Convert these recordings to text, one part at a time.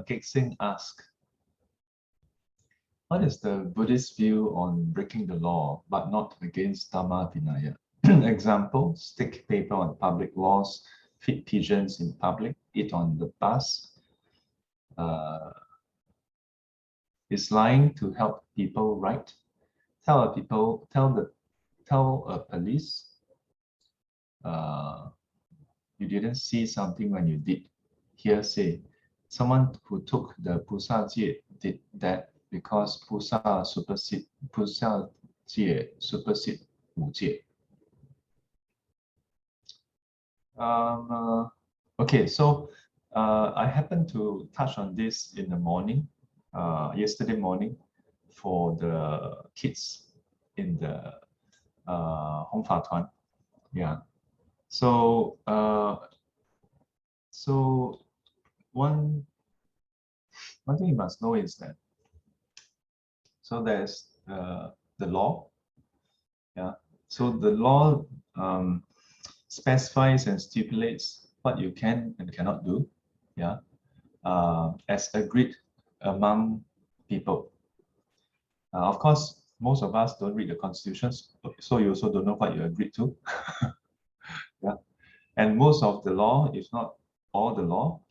Kek Sing asked, what is the Buddhist view on breaking the law, but not against Dhamma Vinaya? Example, stick paper on public laws, feed pigeons in public, eat on the bus. Is lying to help people right? Tell a police you didn't see something when you did. Hearsay. Someone who took the pusajie did that because pusajie supersede 五戒. Okay, so I happened to touch on this in the morning, yesterday morning, for the kids in the Hong Fa Tuan. Yeah. So one thing you must know is that, so there's the law. Yeah. So the law specifies and stipulates what you can and cannot do. Yeah. As agreed among people. Of course, most of us don't read the constitutions, so you also don't know what you agreed to. Yeah. And most of the law, if not all the law,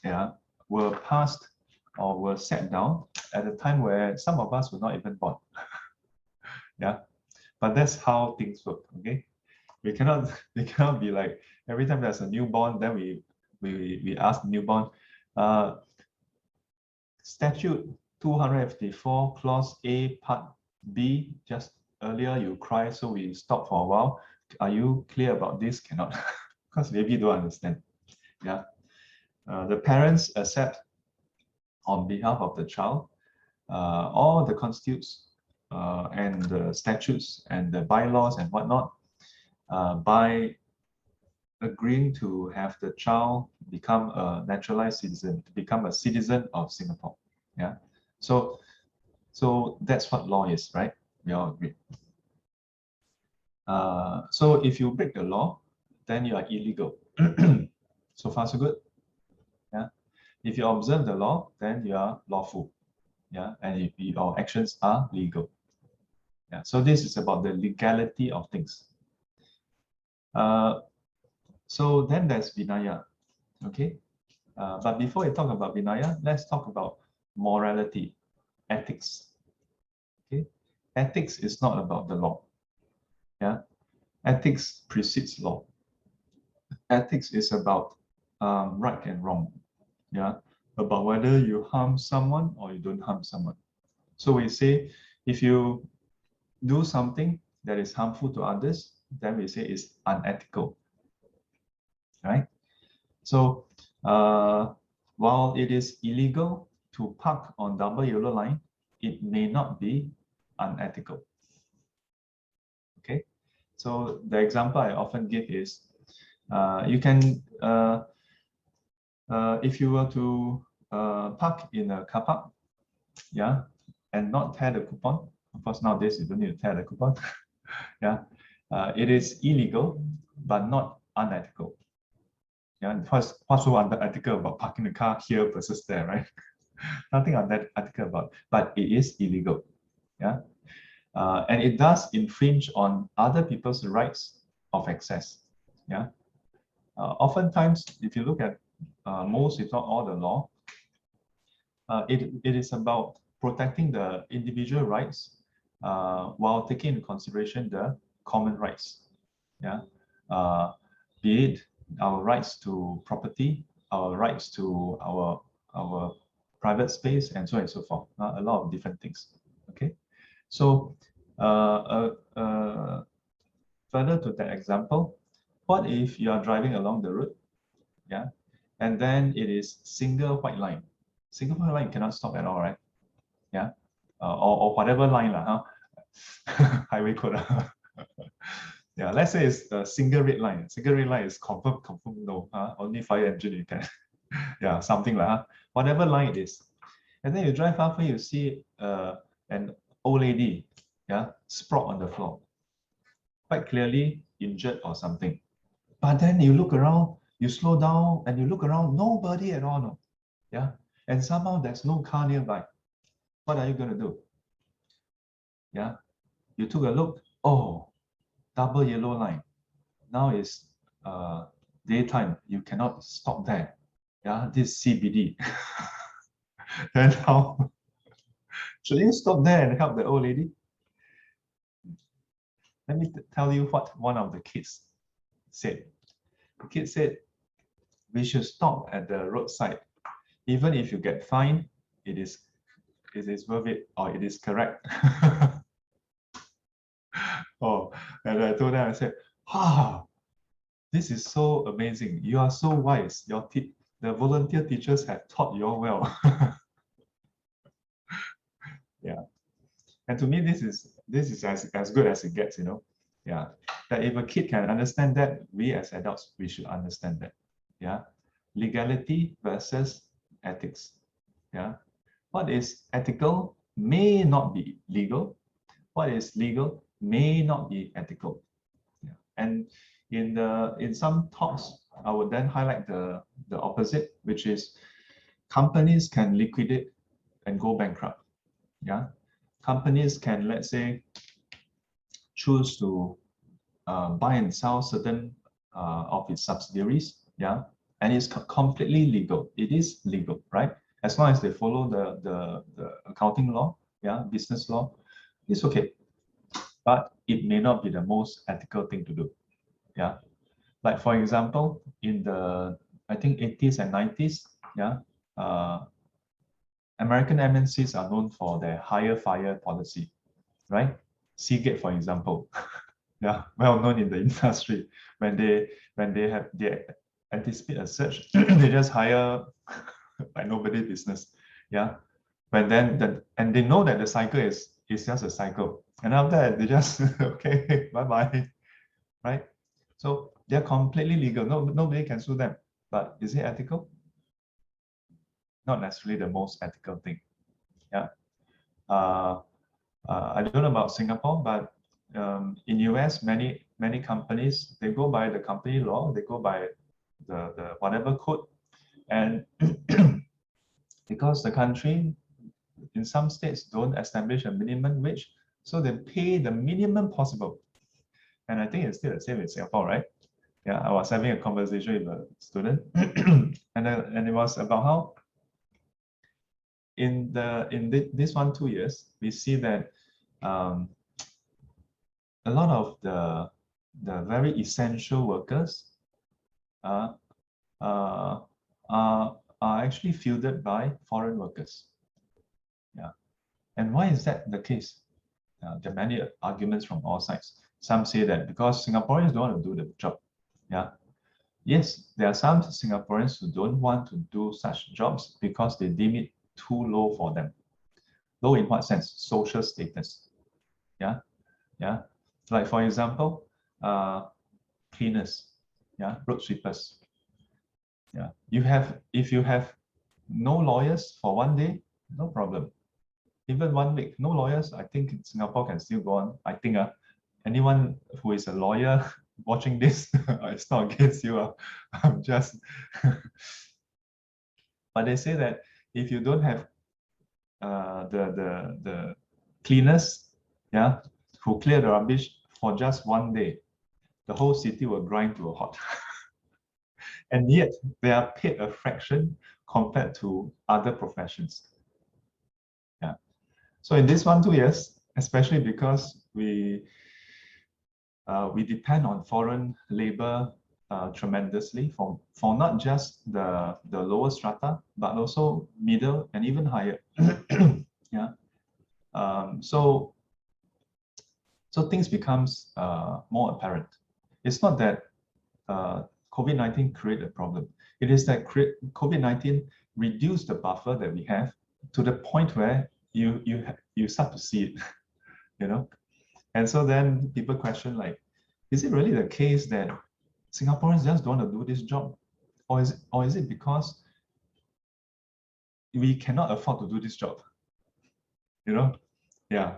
yeah, were passed or were set down at a time where some of us were not even born. Yeah. But that's how things work. Okay. We cannot be like every time there's a newborn, then we ask the newborn, Statute 254, Clause A, Part B, just earlier you cry, so we stop for a while. Are you clear about this? Cannot, because maybe you don't understand. Yeah. The parents accept on behalf of the child all the constitutes and the statutes and the bylaws and whatnot by agreeing to have the child become a naturalized citizen, to become a citizen of Singapore. Yeah. So that's what law is, right? We all agree. So if you break the law, then you are illegal. So far, so good. Yeah. If you observe the law, then you are lawful. Yeah. And if your actions are legal. Yeah. So this is about the legality of things. So then there's Vinaya. Okay. But before we talk about Vinaya, let's talk about morality, ethics. Okay. Ethics is not about the law. Yeah. Ethics precedes law. Ethics is about right and wrong. Yeah. About whether you harm someone or you don't harm someone. So we say if you do something that is harmful to others, then we say it's unethical. Right? So while it is illegal to park on double yellow line, it may not be unethical. Okay, so the example I often give is you can if you were to park in a car park, yeah, and not tear the coupon. Of course, nowadays you don't need to tear the coupon. Yeah, it is illegal, but not unethical. Yeah, what's so unethical about parking the car here versus there, right? Nothing unethical about, but it is illegal. Yeah, and it does infringe on other people's rights of access. Yeah, oftentimes, if you look at most, if not all, the law, it is about protecting the individual rights while taking into consideration the common rights. Yeah, be it our rights to property, our rights to our private space, and so on and so forth. A lot of different things. Okay, so further to that example, what if you are driving along the road, yeah, and then it is single white line. Single white line cannot stop at all, right? Yeah, or whatever line lah, huh? Highway code. Yeah, let's say it's a single red line. Single red line is confirm no. Only fire engine you can. Yeah, something like that. Whatever line it is. And then you drive halfway, you see an old lady, yeah, sprawled on the floor. Quite clearly injured or something. But then you look around, you slow down and you look around, nobody at all. No. Yeah. and somehow there's no car nearby. What are you going to do? Yeah, you took a look. Oh, double yellow line. Now is daytime. You cannot stop there. Yeah, this CBD. Then how? Should you stop there and help the old lady? Let me tell you what one of the kids said. The kid said, we should stop at the roadside. Even if you get fined, it is worth it, or it is correct. Oh, and I told them, I said, ah, this is so amazing. You are so wise. The volunteer teachers have taught you all well. Yeah. And to me, this is as good as it gets, you know. Yeah. That if a kid can understand that, we as adults, we should understand that. Yeah. Legality versus ethics. Yeah. What is ethical may not be legal. What is legal may not be ethical. Yeah. And in some talks, I would then highlight the opposite, which is companies can liquidate and go bankrupt. Yeah. Companies can, let's say, choose to buy and sell certain of its subsidiaries. Yeah. And it's completely legal. It is legal, right? As long as they follow the accounting law, yeah, business law, it's okay. But it may not be the most ethical thing to do. Yeah. Like for example, in the I think 80s and 90s, yeah, American MNCs are known for their hire fire policy, right? Seagate, for example, yeah, well known in the industry. When they anticipate a surge, they just hire like nobody business, yeah. But then and they know that the cycle is just a cycle, and after that they just okay, bye bye, right? So they're completely legal. Nobody can sue them. But is it ethical? Not necessarily the most ethical thing. Yeah. I don't know about Singapore, but in US, many companies, they go by the company law, they go by the whatever code, and because the country in some states don't establish a minimum wage, so they pay the minimum possible. And I think it's still the same in Singapore, right? Yeah, I was having a conversation with a student, and it was about how in this 2 years we see that a lot of the very essential workers uh, uh, are actually fielded by foreign workers. Yeah, and why is that the case? There are many arguments from all sides. Some say that because Singaporeans don't want to do the job. Yeah. Yes, there are some Singaporeans who don't want to do such jobs because they deem it too low for them. Low in what sense? Social status. Yeah. Yeah. Like for example, cleaners. Yeah. Road sweepers. Yeah. If you have no lawyers for one day, no problem. Even 1 week, no lawyers, I think Singapore can still go on. I think anyone who is a lawyer watching this, it's not against you. I'm just, but they say that if you don't have the cleaners, yeah, who clear the rubbish for just 1 day, the whole city will grind to a halt. And yet they are paid a fraction compared to other professions. Yeah. So in this 2 years, especially because we depend on foreign labor tremendously for not just the lower strata, but also middle and even higher. Yeah. So things becomes more apparent. It's not that COVID-19 created a problem. It is that COVID-19 reduced the buffer that we have to the point where you start to see it, you know. And so then people question, like, is it really the case that Singaporeans just don't want to do this job? Or is it because we cannot afford to do this job? You know? Yeah.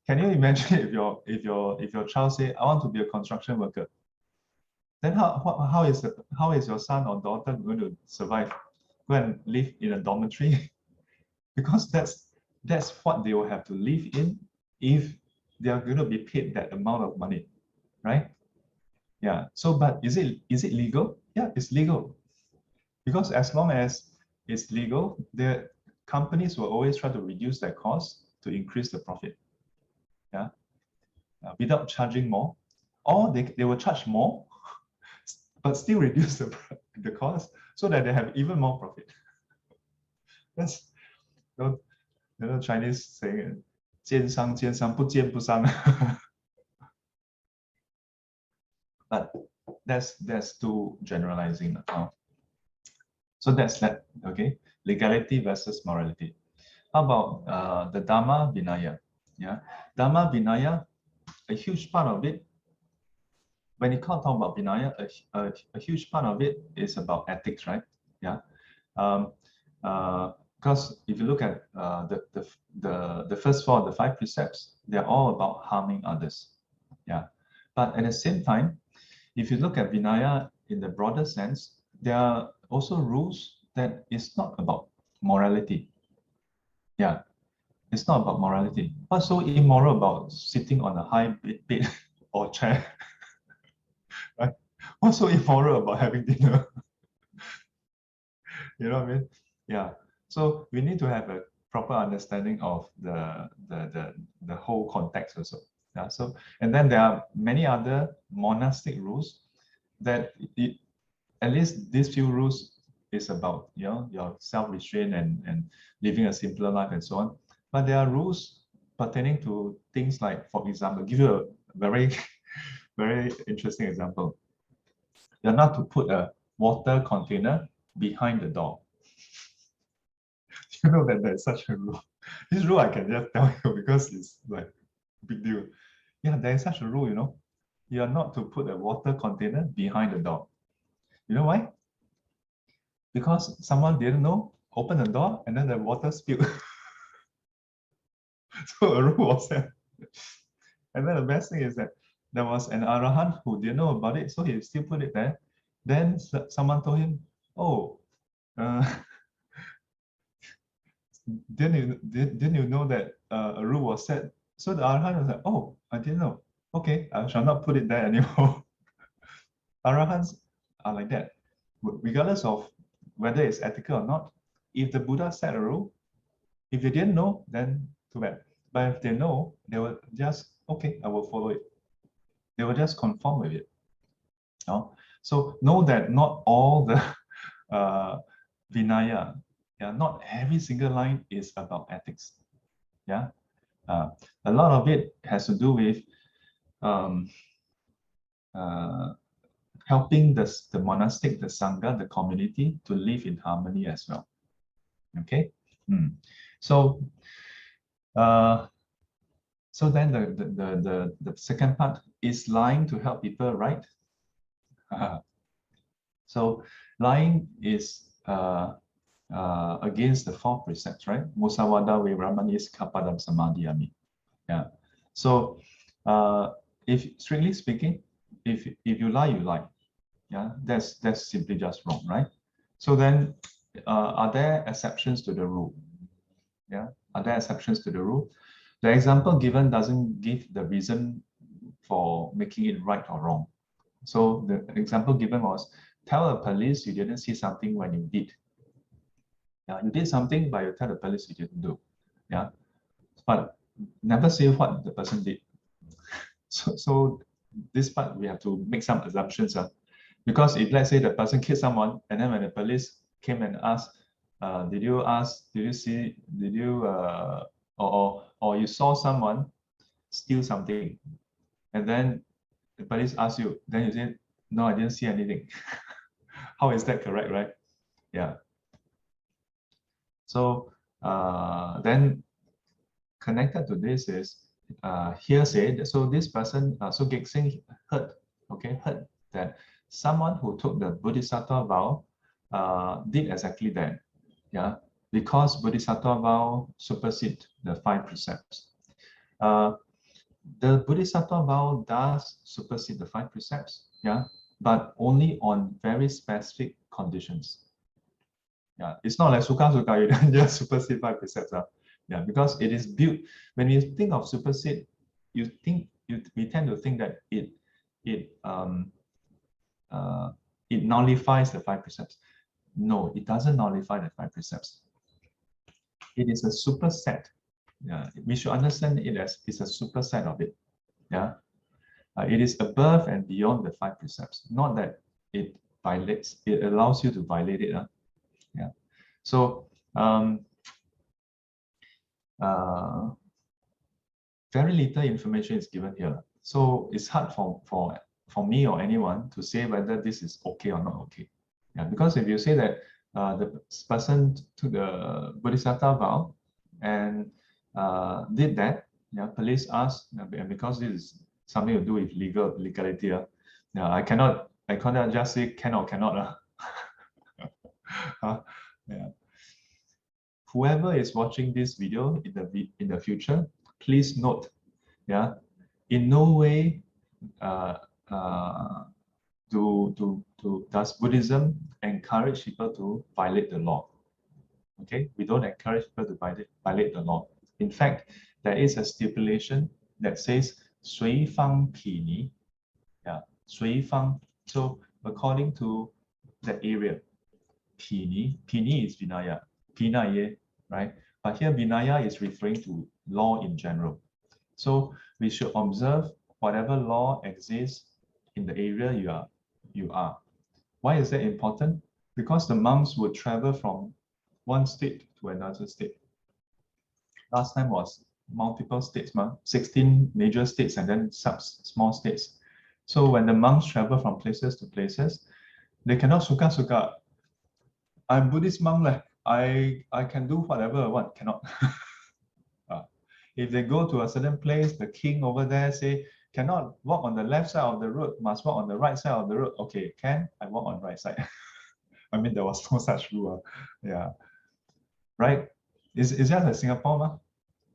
Can you imagine if your child say, I want to be a construction worker? Then how is your son or daughter going to survive? go and live in a dormitory because that's what they will have to live in if they are going to be paid that amount of money, right? Yeah. So, but is it legal? Yeah, it's legal. Because as long as it's legal, the companies will always try to reduce their costs to increase the profit. Yeah. Without charging more, or they will charge more, but still reduce the cost so that they have even more profit. That's the Chinese saying, 奸商奸商不奸不商. But that's too generalizing. So that's that. Okay, legality versus morality. How about the Dhamma Vinaya? Yeah, Dhamma Vinaya, a huge part of it. When you can't talk about Vinaya, a huge part of it is about ethics, right? Yeah. Because if you look at the first four, the 5 precepts, they're all about harming others. Yeah. But at the same time, if you look at Vinaya in the broader sense, there are also rules that is not about morality. Yeah. It's not about morality. What's so immoral about sitting on a high bed or chair? Right? What's so immoral about having dinner? You know what I mean? Yeah. So we need to have a proper understanding of the whole context also. Yeah. So and then there are many other monastic rules that at least these few rules is about your self-restraint and living a simpler life and so on. But there are rules pertaining to things like, for example, give you a very very interesting example. You're not to put a water container behind the door. You know that there's such a rule. This rule I can just tell you because it's like big deal. Yeah, there is such a rule, You are not to put a water container behind the door. You know why? Because someone didn't know, open the door, and then the water spilled. So a rule was set. And then the best thing is that there was an Arahant who didn't know about it, so he still put it there. Then someone told him, oh, didn't you know that a rule was set? So the Arahant was like, oh, I didn't know. Okay, I shall not put it there anymore. Arahants are like that. Regardless of whether it's ethical or not, if the Buddha set a rule, if they didn't know, then too bad. But if they know, they will just, okay, I will follow it. They will just conform with it. So know that not all the Vinaya, not every single line is about ethics. Yeah, a lot of it has to do with helping the monastic, the sangha, the community to live in harmony as well. Okay, so so then the second part is lying to help people, right? So lying is against the 4 precepts, right? Musawada Veramani Kapadam Samadhiyami. Yeah. So if strictly speaking, if you lie, you lie. Yeah, that's simply just wrong, right? So then are there exceptions to the rule? Yeah, are there exceptions to the rule? The example given doesn't give the reason for making it right or wrong. So the example given was, tell the police you didn't see something when you did. Yeah, you did something, but you tell the police you didn't do. Yeah, but never say what the person did. So this part we have to make some assumptions. Because if let's say the person killed someone, and then when the police came and asked, did you see, did you or you saw someone steal something, and then the police ask you, then you say, no, I didn't see anything. How is that correct, right? Yeah. So then connected to this is hearsay. So this person, so Gexing heard that someone who took the Bodhisattva vow did exactly that. Yeah, because Bodhisattva vow supersede the 5 precepts. The Bodhisattva vow does supersede the 5 precepts, yeah, but only on very specific conditions. Yeah, it's not like suka-suka, you don't just supersede 5 precepts. Yeah, because it is built, when you think of supersede, we tend to think that it it nullifies the 5 precepts. No, it doesn't nullify the 5 precepts. It is a superset. Yeah, we should understand it as it's a superset of it. Yeah, it is above and beyond the 5 precepts. Not that it violates. It allows you to violate it. Yeah. So very little information is given here. So it's hard for me or anyone to say whether this is okay or not okay. Yeah, because if you say that the person took the Bodhisattva vow and did that, yeah, police asked, and because this is something to do with legality, yeah, I cannot just say can or cannot. Yeah. Whoever is watching this video in the future, please note, yeah, in no way does Buddhism encourage people to violate the law. Okay, we don't encourage people to violate the law. In fact, there is a stipulation that says 随方毗尼. Yeah, 随方. So according to the area, Pini is Vinaya, Pinaye, right? But here Vinaya is referring to law in general. So we should observe whatever law exists in the area you are. Why is that important? Because the monks would travel from one state to another state. Last time was multiple states, 16 major states and then small states. So when the monks travel from places to places, they cannot suka. I'm Buddhist monk, I can do whatever I want, cannot. If they go to a certain place, the king over there say, cannot walk on the left side of the road, must walk on the right side of the road. Okay, can I walk on the right side? I mean, there was no such rule. Yeah, right? Is just like Singapore,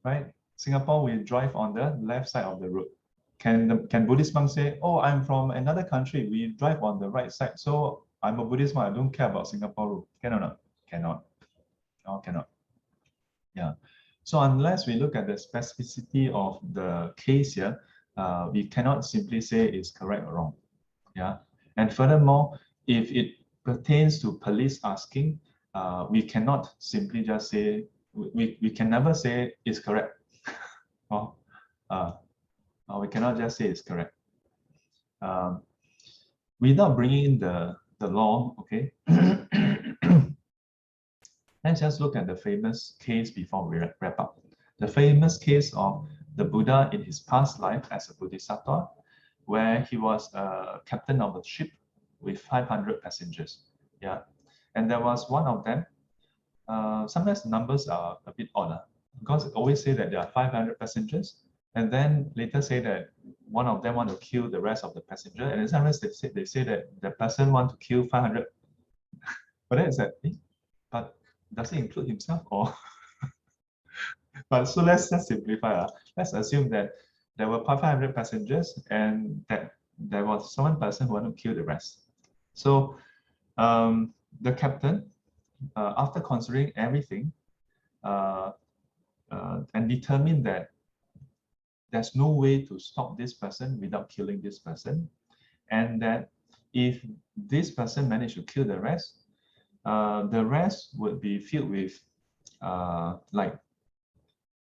right? Singapore, we drive on the left side of the road. Can Buddhist monks say, oh, I'm from another country, we drive on the right side, so I'm a Buddhist monk, I don't care about Singapore rule? Can or not? Cannot. No, cannot. Yeah. So unless we look at the specificity of the case here, we cannot simply say it's correct or wrong. Yeah. And furthermore, if it pertains to police asking, we cannot simply just say, we can never say it's correct. Well, we cannot just say it's correct. Without bringing in the law, okay? Let's just look at the famous case before we wrap up. The famous case of the Buddha in his past life as a Bodhisattva, where he was a captain of a ship with 500 passengers. Yeah, and there was one of them. Sometimes the numbers are a bit odd, because it always say that there are 500 passengers, and then later say that one of them want to kill the rest of the passenger, and then sometimes they say that the person want to kill 500. But then it's like, but does it include himself or? But so let's simplify. Let's assume that there were 500 passengers and that there was one person who wanted to kill the rest. So the captain, after considering everything and determined that there's no way to stop this person without killing this person, and that if this person managed to kill the rest would be filled with like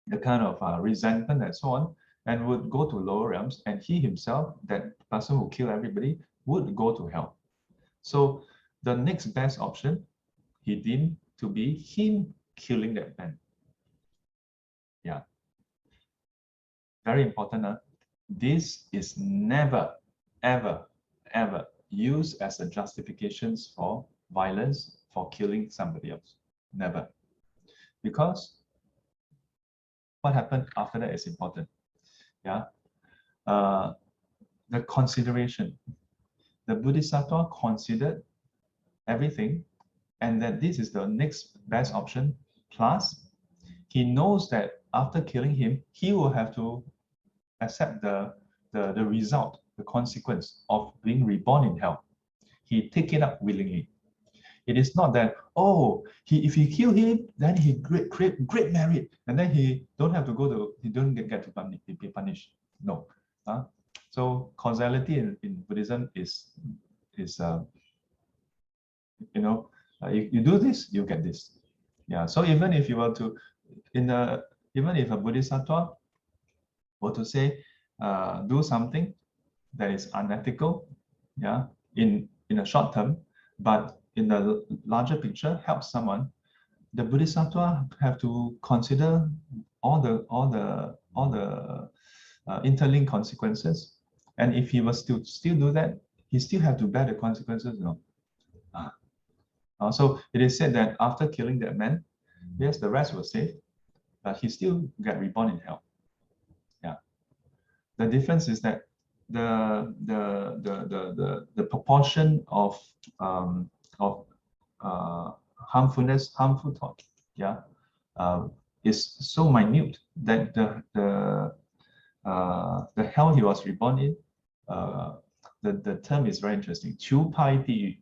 the kind of resentment and so on, and would go to lower realms, and he himself, that person who killed everybody, would go to hell. So the next best option he deemed to be him killing that man. Yeah. Very important. This is never, ever, ever used as a justification for violence, for killing somebody else. Never. Because what happened after that is important. Yeah. The consideration. The Bodhisattva considered everything, and that this is the next best option. Plus, he knows that after killing him, he will have to accept the result, the consequence of being reborn in hell. He take it up willingly. It is not that, oh, if he kill him, then he great merit, and then he don't have to go to, he don't get to be punished. No. So causality in Buddhism is you do this, you get this. Yeah. So even if you were to, even if a Bodhisattva were to say, do something that is unethical, yeah, in a short term, but in the larger picture helps someone, the Bodhisattva have to consider all the interlinked consequences, and if he was to still do that, he still have to bear the consequences, So it is said that after killing that man, yes, the rest was saved, but he still got reborn in hell. Yeah. The difference is that the proportion of harmful thought, yeah, is so minute that the hell he was reborn in, the term is very interesting. 球拍地狱,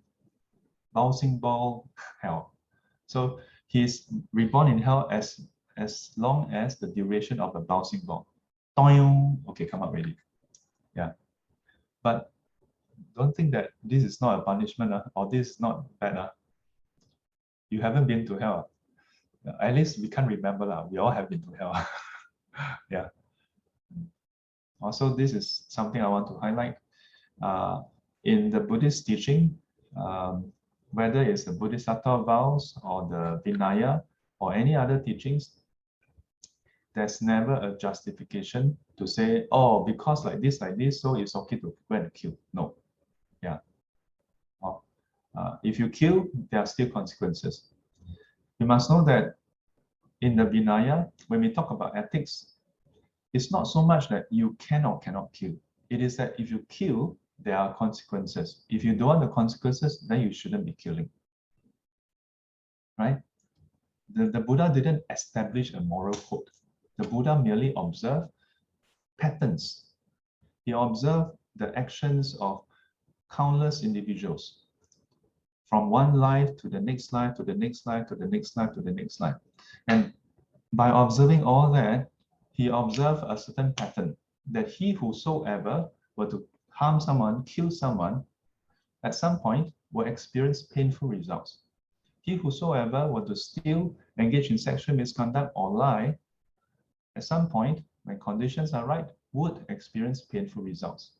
bouncing ball hell. So he's reborn in hell as long as the duration of the bouncing ball. Okay, come up already. Yeah. But don't think that this is not a punishment or this is not bad. You haven't been to hell. At least we can't remember. We all have been to hell. Yeah. Also, this is something I want to highlight. In the Buddhist teaching, whether it's the Bodhisattva vows or the Vinaya or any other teachings, there's never a justification to say, oh, because like this, so it's okay to go and kill. No. Yeah. If you kill, there are still consequences. You must know that in the Vinaya, when we talk about ethics, it's not so much that you can or cannot kill. It is that if you kill, there are consequences. If you don't want the consequences, then you shouldn't be killing. Right? The Buddha didn't establish a moral code. The Buddha merely observed patterns. He observed the actions of countless individuals from one life to the next life, to the next life, to the next life, to the next life. And by observing all that, he observed a certain pattern that he whosoever were to harm someone, kill someone, at some point will experience painful results. He whosoever were to steal, engage in sexual misconduct or lie, at some point, when conditions are right, would experience painful results.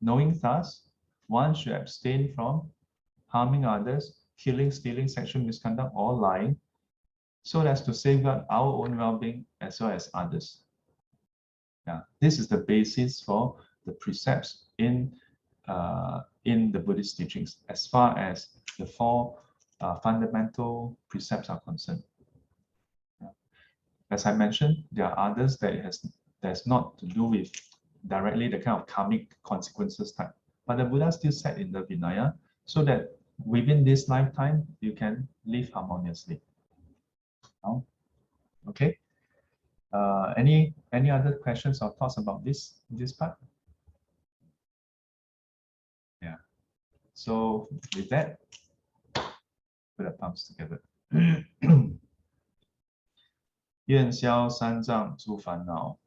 Knowing thus, one should abstain from harming others, killing, stealing, sexual misconduct, or lying, so as to safeguard our own well-being as well as others. Yeah, this is the basis for the precepts in the Buddhist teachings, as far as the four fundamental precepts are concerned. Yeah. As I mentioned, there are others that's not to do with directly the kind of karmic consequences type, but the Buddha still said in the Vinaya, so that within this lifetime you can live harmoniously. Okay. Any other questions or thoughts about this part? Yeah. So with that, put the palms together. 愿消三障诸烦恼，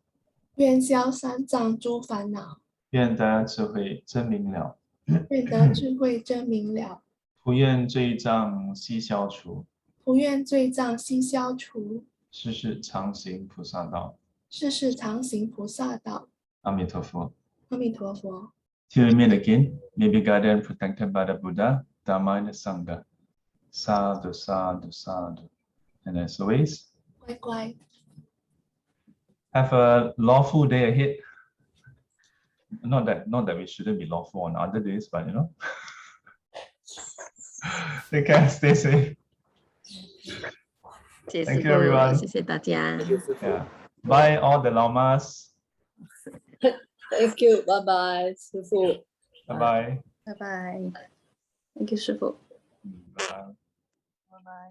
愿消三障诸烦恼，愿得智慧真明了，愿得智慧真明了，不愿罪障悉消除，不愿罪障悉消除，世世常行菩萨道。世世常行菩萨道。阿弥陀佛。阿弥陀佛。Till we meet again, may be guided and protected by the Buddha, Dhamma, and the Sangha. Sadhu, sadhu, sadhu. And as always, 乖乖。 have a lawful day ahead. Not that we shouldn't be lawful on other days, but take care, stay safe. Thank you, everyone. 谢谢大家。 Yeah. Bye, all the lamas. Thank you. Bye bye, 师父。 Bye bye. Bye bye. Thank you, 师父。 Bye bye. Bye bye.